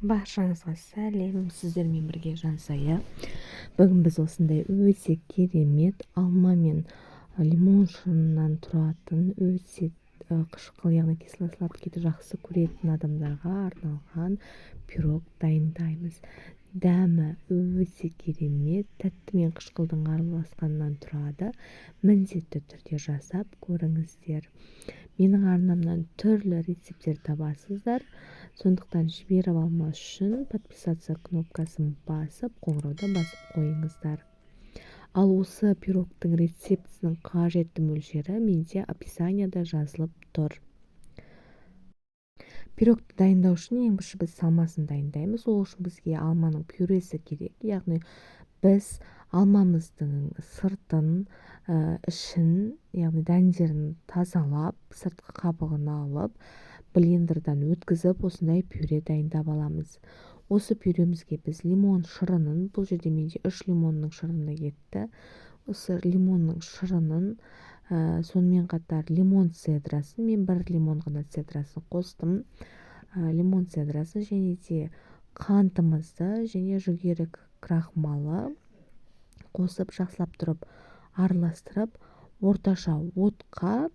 Баршаңызға сәлем, сіздермен бірге Жансая. Бүгін біз осындай өте керемет алма мен лимон шырынан тұратын өте қышқыл, яғни кисло-сладкийді жақсы көретін адамдарға арналған пирог дайындаймыз. Дәмі өте керемет, тәтті мен қышқылдың араласқанынан тұрады. Міндетті түрде жасап көріңіздер. Менің арнамнан түрлі рецептер табасыздар. Сондықтан жіберіп алмас үшін подписаться кнопкасын басып, қоңырауды басып қойыңыздар. Ал осы пирогтың рецептісінің қажетті мөлшері менде описанияда жазылып тұр. Пирогты дайындау үшін ең бірінші біз салмасын дайындаймыз. Ол үшін бізге алманың пюресі керек. Яғни біз алмамыздың сыртын, ішін, яғни дәндерін тазалап, сыртқы қабығын алып, блендердан өткізіп, осындай пюре дайындап аламыз. Осы пюремізге біз лимон шырынын, бұл жерде менде 3 лимонның шырыны кетті. Осы лимонның шырынын, сонымен қатар лимон цедрасын, мен 1 лимон ғана цедрасын қостым. Лимон цедрасын және де қантымызды және жүгері крахмалы қосып, жақсылап тұрып араластырып, орташа отқа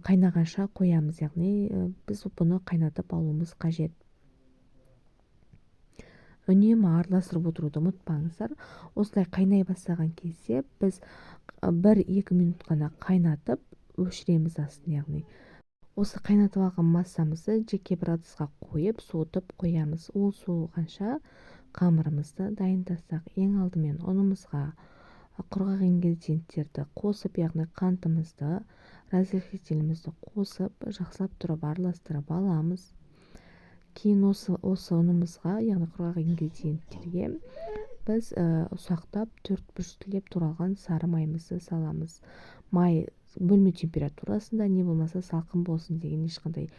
қайнағанша қоямыз. Яғни біз бұны қайнатып алуымыз қажет. Үнемі араластырып отыруды ұмытпаңыздар. Осылай қайнай бастаған кезде біз 1-2 минут қана қайнатып өшіреміз астын. Яғни осы қайнатып алған массамызды жеке бір ыдысқа қойып, суытып қоямыз. Ол суығанша қамырымызды дайындасақ, ең алдымен ұнымызға құрғақ ингредиенттерді қосып, яғни қантымызды, разрыхлителімізді қосып, жақсылап тұрып араластырып аламыз. Кейін осы ұнымызға, яғни құрғақ ингредиенттерге біз ұсақтап, бүршіктеліп туралған сары майымызды саламыз. Май бөлме температурасында, не болмаса салқын болсын деген ешқандай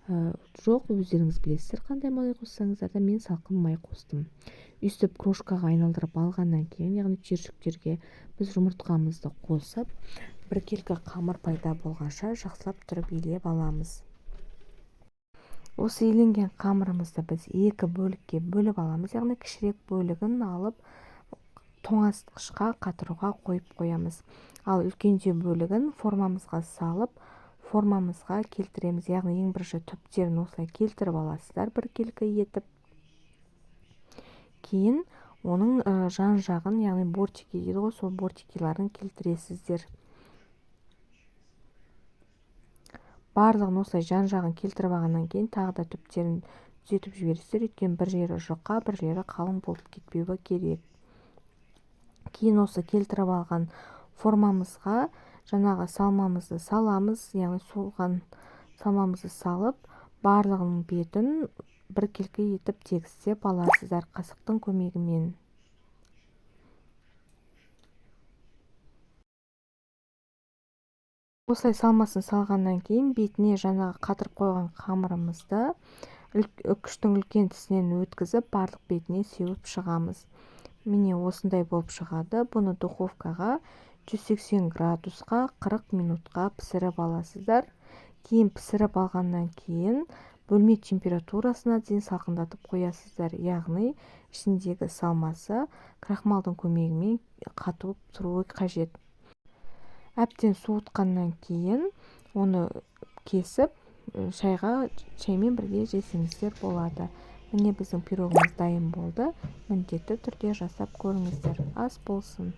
жоқ. Өздеріңіз білесіздер қандай май қоссаңыздар да, мен салқын май қостым. Үстіп крошкаға айналдырып алғаннан кейін, яғни түйіршіктерге біз жұмыртқамызды қосып, біркелкі қамыр пайда болғанша жақсылап тұрып илеп аламыз. Осы иленген қамырымызды біз 2 бөлікке бөліп аламыз. Яғни кішірек бөлігін алып, тоңазытқышқа қатыруға қойып қоямыз. Ал үлкенде бөлігін формамызға салып, формамызға келтіреміз. Яғни ең бірінші түптерін осылай келтіріп аласыздар, біркелкі етіп. Кейін оның жан жағын, яғни бортики дейді ғой, сол бортикиларын келтіресіздер. Барлығын осылай жан жағын келтіріп алғаннан кейін тағы да түптерін түзетіп жібересіздер. Өйткені бір жері жұқа, бір жері қалың болып кетпеуі керек. Кейін осы келтіріп алған формамызға жаңағы салмамызды саламыз. Яғни соған салмамызды салып, барлығының бетін біркелкі етіп тегістеп аласыздар қасықтың көмегімен. Осылай салмасын салғаннан кейін бетіне жаңағы қатырып қойған қамырымызды үкіштің үлкен тісінен өткізіп, барлық бетіне сеуіп шығамыз. Міне осындай болып шығады. Бұны духовкаға 180 градусқа 40 минутқа пісіріп аласыздар. Кейін пісіріп алғаннан кейін бөлме температурасына дейін салқындатып қоясыздар. Яғни ішіндегі салмасы крахмалдың көмегімен қатып тұруы қажет. Әбден суытқаннан кейін оны кесіп, шаймен бірге жесеңіздер болады. Міне біздің пирогымыз дайын болды. Міндетті түрде жасап көріңіздер. Ас болсын.